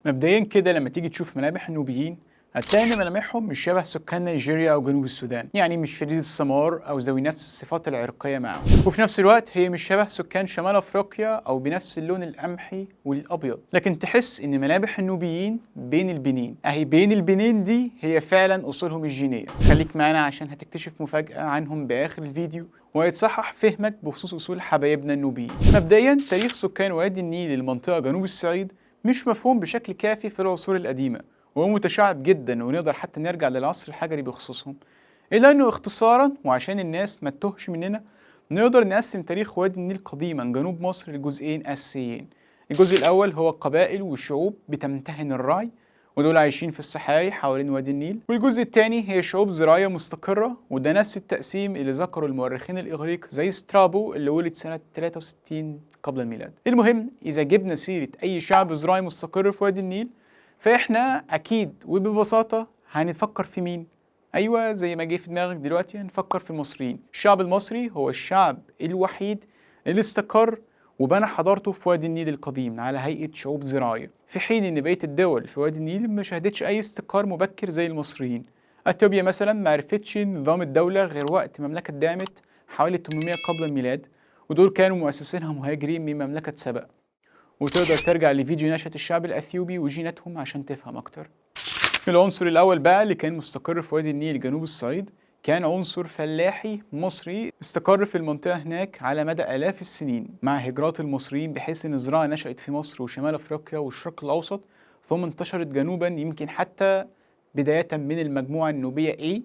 مبدئيا كده لما تيجي تشوف ملامح النوبيين هتلاقي ان ملامحهم مش شبه سكان نيجيريا او جنوب السودان، يعني مش شديد السمار او ذوي نفس الصفات العرقيه معهم، وفي نفس الوقت هي مش شبه سكان شمال افريقيا او بنفس اللون القمحي والابيض، لكن تحس ان ملامح النوبيين بين البنين، اهي بين البنين دي هي فعلا اصولهم الجينيه. خليك معانا عشان هتكتشف مفاجاه عنهم باخر الفيديو وهيتصحح فهمك بخصوص اصول حبايبنا النوبيين. مبدئيا تاريخ سكان وادي النيل للمنطقه جنوب الصعيد مش مفهوم بشكل كافي في العصور القديمة، وهو متشعب جدا ونقدر حتى نرجع للعصر الحجري بخصوصهم، إلا أنه اختصارا وعشان الناس ما تتوهش مننا نقدر نقسم تاريخ وادي النيل قديما جنوب مصر لجزئين أساسيين. الجزء الأول هو قبائل وشعوب بتمتهن الرعي ودول عايشين في الصحاري حوالين وادي النيل، والجزء الثاني هي شعوب زراعية مستقرة، وده نفس التقسيم اللي ذكره المؤرخين الإغريق زي سترابو اللي ولد سنة 63 قبل الميلاد. المهم إذا جبنا سيرة أي شعب زراعي مستقر في وادي النيل فإحنا أكيد وببساطة هنفكر في مين؟ أيوة زي ما جه في دماغك دلوقتي هنفكر في المصريين. الشعب المصري هو الشعب الوحيد اللي استقر وبنى حضارته في وادي النيل القديم على هيئة شعوب زراعية، في حين إن بقية الدول في وادي النيل ما شهدتش أي استقرار مبكر زي المصريين. أثيوبيا مثلا ما عرفتش نظام الدولة غير وقت مملكة دعمت حوالي 800 قبل الميلاد، ودول كانوا مؤسسينها مهاجرين من مملكة سبأ، وتقدر ترجع لفيديو نشأة الشعب الأثيوبي وجيناتهم عشان تفهم أكتر. العنصر الأول بقى اللي كان مستقر في وادي النيل جنوب الصعيد كان عنصر فلاحي مصري استقر في المنطقة هناك على مدى آلاف السنين مع هجرات المصريين، بحيث إن الزراعة نشأت في مصر وشمال أفريقيا والشرق الأوسط ثم انتشرت جنوبا، يمكن حتى بداية من المجموعة النوبية A،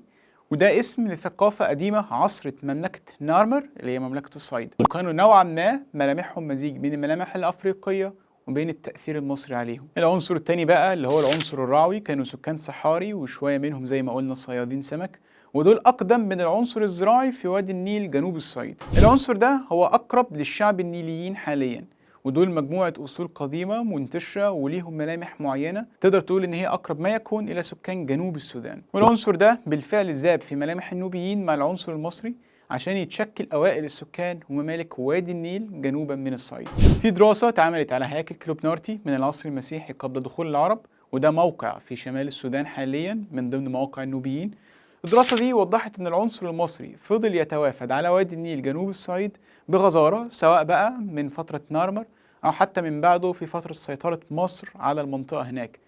وده اسم لثقافة قديمة عصرت مملكة نارمر اللي هي مملكة الصعيد، وكانوا نوعا ما ملامحهم مزيج بين الملامح الأفريقية وبين التأثير المصري عليهم. العنصر التاني بقى اللي هو العنصر الرعوي كانوا سكان صحاري وشوية منهم زي ما قلنا صيادين سمك، ودول أقدم من العنصر الزراعي في وادي النيل جنوب الصعيد. العنصر ده هو أقرب للشعب النيليين حاليا، ودول مجموعة أصول قديمة منتشرة وليهم ملامح معينة تقدر تقول إن هي أقرب ما يكون إلى سكان جنوب السودان، والعنصر ده بالفعل ذاب في ملامح النوبيين مع العنصر المصري عشان يتشكل أوائل السكان وممالك وادي النيل جنوبا من الصعيد. في دراسة اتعملت على هياكل كلوبنارتي من العصر المسيحي قبل دخول العرب، وده موقع في شمال السودان حاليا من ضمن مواقع النوبيين. الدراسة دي وضحت إن العنصر المصري فضل يتوافد على وادي النيل جنوب الصعيد بغزارة، سواء بقى من فترة نارمر أو حتى من بعده في فترة سيطرة مصر على المنطقة هناك،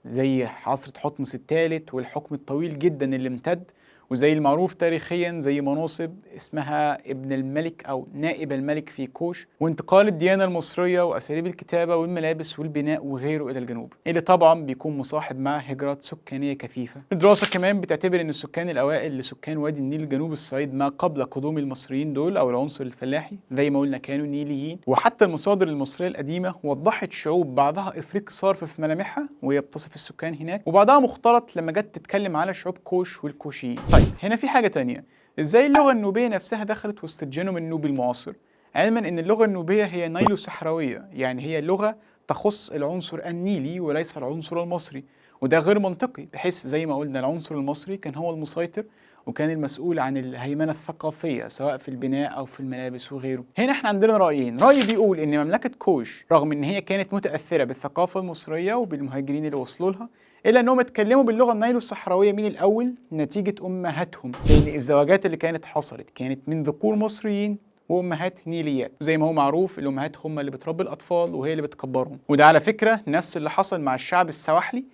زي عصر تحتمس الثالث والحكم الطويل جدا اللي امتد، وزي المعروف تاريخيا زي مناصب اسمها ابن الملك أو نائب الملك في كوش، وانتقال الديانة المصرية وأساليب الكتابة والملابس والبناء وغيره إلى الجنوب، اللي طبعا بيكون مصاحب مع هجرات سكانية كثيفة. الدراسة كمان بتعتبر أن السكان الأوائل لسكان وادي النيل جنوب الصعيد ما قبل قدوم المصريين دول أو العنصر الفلاحي زي ما قلنا كانوا نيليين، وحتى المصادر المصرية القديمة وضحت شعوب بعضها إفريقي صارف في ملامحها وهي بتصف السكان هناك، وبعضها مختلط لما جت تتكلم على شعوب كوش والكوشيين. طيب هنا في حاجة تانية، ازاي اللغة النوبية نفسها دخلت وسط الجينوم النوبي المعاصر؟ علما ان اللغة النوبية هي نيلو صحراوية، يعني هي لغة تخص العنصر النيلي وليس العنصر المصري، وده غير منطقي بحيث زي ما قلنا العنصر المصري كان هو المسيطر وكان المسؤول عن الهيمنة الثقافية سواء في البناء أو في الملابس وغيره. هنا احنا عندنا رأيين، رأي بيقول إن مملكة كوش رغم إن هي كانت متأثرة بالثقافة المصرية وبالمهاجرين اللي وصلوا لها، إلا إنهم اتكلموا باللغة النيلو الصحراوية من الأول نتيجة أمهاتهم، لأن الزواجات اللي كانت حصلت كانت من ذكور مصريين وامهات نيليات، وزي ما هو معروف الامهات هم اللي بتربي الاطفال وهي اللي بتكبرهم، وده على فكره نفس اللي حصل مع الشعب السواحلي،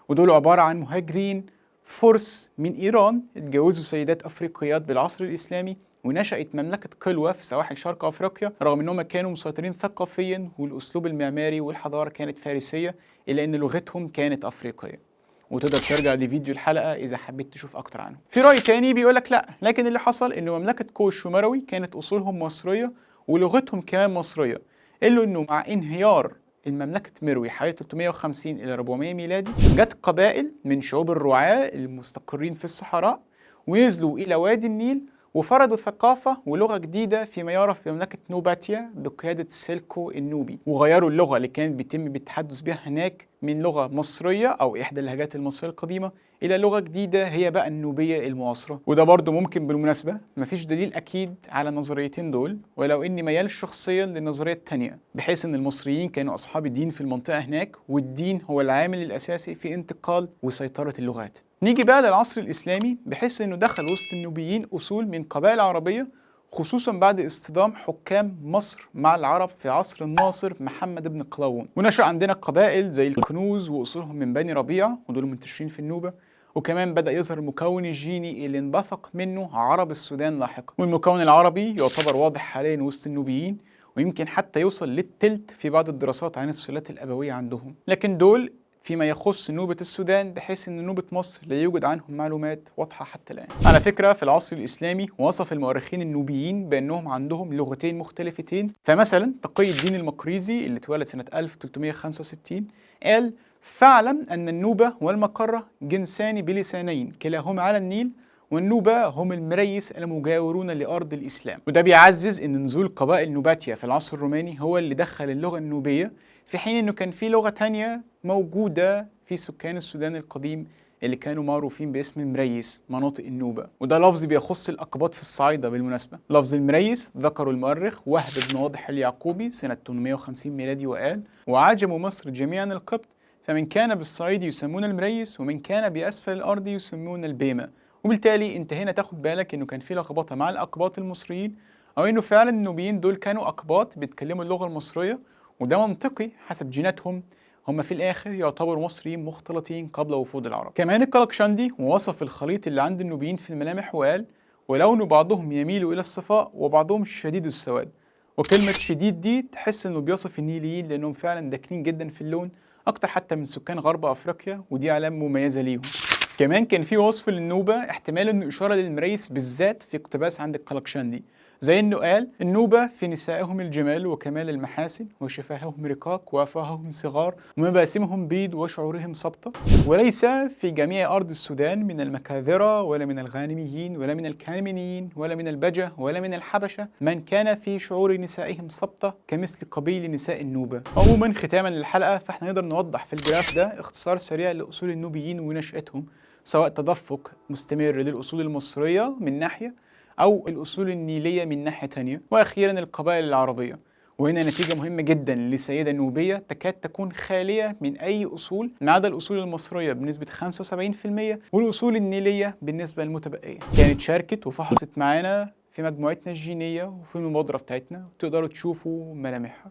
ودول عباره عن مهاجرين فرس من ايران اتجوزوا سيدات افريقيات بالعصر الاسلامي، ونشأت مملكة قلوة في سواحل شرق أفريقيا رغم أنهم كانوا مسيطرين ثقافيا والأسلوب المعماري والحضارة كانت فارسية، إلا أن لغتهم كانت أفريقية. وتقدر ترجع لفيديو الحلقة إذا حبيت تشوف أكتر عنه. في رأي تاني بيقولك لأ، لكن اللي حصل إن مملكة كوش ومروي كانت أصولهم مصرية ولغتهم كمان مصرية، إلا إنه مع انهيار المملكة مروي حوالي 350 إلى 400 ميلادي جت قبائل من شعوب الرعاة المستقرين في الصحراء ونزلوا إلى وادي النيل وفرضوا ثقافة ولغة جديدة فيما يعرف بمملكة نوباتيا بقيادة سيلكو النوبي، وغيروا اللغة اللي كانت بيتم بالتحدث بها هناك من لغة مصرية أو إحدى اللهجات المصرية القديمة إلى لغة جديدة هي بقى النوبية المعاصرة. وده برضو ممكن بالمناسبة، مفيش دليل أكيد على النظريتين دول، ولو إني ميال شخصيا للنظرية التانية، بحيث إن المصريين كانوا أصحاب الدين في المنطقة هناك، والدين هو العامل الأساسي في انتقال وسيطرة اللغات. نيجي بقى للعصر الإسلامي، بحيث إنه دخل وسط النوبيين أصول من قبائل عربية، خصوصا بعد اصطدام حكام مصر مع العرب في عصر الناصر محمد بن قلاوون، ونشأ عندنا قبائل زي الكنوز وأصولهم من بني ربيعة ودول منتشرين في النوبة. وكمان بدأ يظهر المكون الجيني اللي انبثق منه عرب السودان لاحقا، والمكون العربي يعتبر واضح حاليا وسط النوبيين، ويمكن حتى يوصل للتلت في بعض الدراسات عن السلالات الأبوية عندهم. لكن دول فيما يخص نوبة السودان، بحيث أن نوبة مصر لا يوجد عنهم معلومات واضحة حتى الآن. على فكرة في العصر الإسلامي وصف المؤرخين النوبيين بأنهم عندهم لغتين مختلفتين. فمثلا تقي الدين المقريزي اللي اتولد سنة 1365 قال: فاعلم أن النوبة والمقرة جنسان بلسانين كلاهما على النيل، والنوبة هم المريس المجاورون لأرض الإسلام. وده بيعزز أن نزول قبائل نوباتيا في العصر الروماني هو اللي دخل اللغة النوبية، في حين أنه كان في لغة تانية موجودة في سكان السودان القديم اللي كانوا معروفين باسم المريس، مناطق النوبة. وده لفظ بيخص الأقباط في الصعيدة بالمناسبة. لفظ المريس ذكره المؤرخ وهب بن واضح اليعقوبي سنة 850 ميلادي وقال: وعجم مصر جميعا القبط، فمن كان بالصعيد يسمون المريس، ومن كان بأسفل الأرض يسمون البيمة. وبالتالي انت هنا تاخد بالك انه كان في لخبطة مع الأقباط المصريين، أو انه فعلا النوبيين دول كانوا أقباط بيتكلموا اللغة المصرية، وده منطقي حسب جيناتهم. هم في الآخر يعتبروا مصريين مختلطين قبل وفود العرب. كمان الكلكشندي وصف الخليط اللي عند النوبيين في الملامح وقال: ولون بعضهم يميل إلى الصفاء وبعضهم شديد السواد. وكلمة شديد دي تحس إنه بيصف النيليين لأنهم فعلا داكنين جدا في اللون، أكتر حتى من سكان غرب أفريقيا، ودي علامة مميزة ليهم. كمان كان في وصف للنوبة احتمال إنه إشارة للمريس بالذات في اقتباس عند الكلكشندي، زي إنه قال: النوبة في نسائهم الجمال وكمال المحاسن، وشفاههم رقاق وأفواههم صغار، ومباسمهم بيض وشعورهم سبطة. وليس في جميع أرض السودان من المكاذرة ولا من الغانميين ولا من الكانمينيين ولا من البجة ولا من الحبشة من كان في شعور نسائهم سبطة كمثل قبيل نساء النوبة. عموما ختاما للحلقة، فاحنا نقدر نوضح في الجراف ده اختصار سريع لأصول النوبيين ونشأتهم، سواء تدفق مستمر للأصول المصرية من ناحية أو الأصول النيلية من ناحية تانية، وأخيرا القبائل العربية. وهنا نتيجة مهمة جدا لسيدة نوبية تكاد تكون خالية من أي أصول ما عدا الأصول المصرية بنسبة 75%، والأصول النيلية بالنسبة المتبقية. كانت شاركت وفحصت معانا في مجموعتنا الجينية وفي المبادرة بتاعتنا، وتقدروا تشوفوا ملامحها.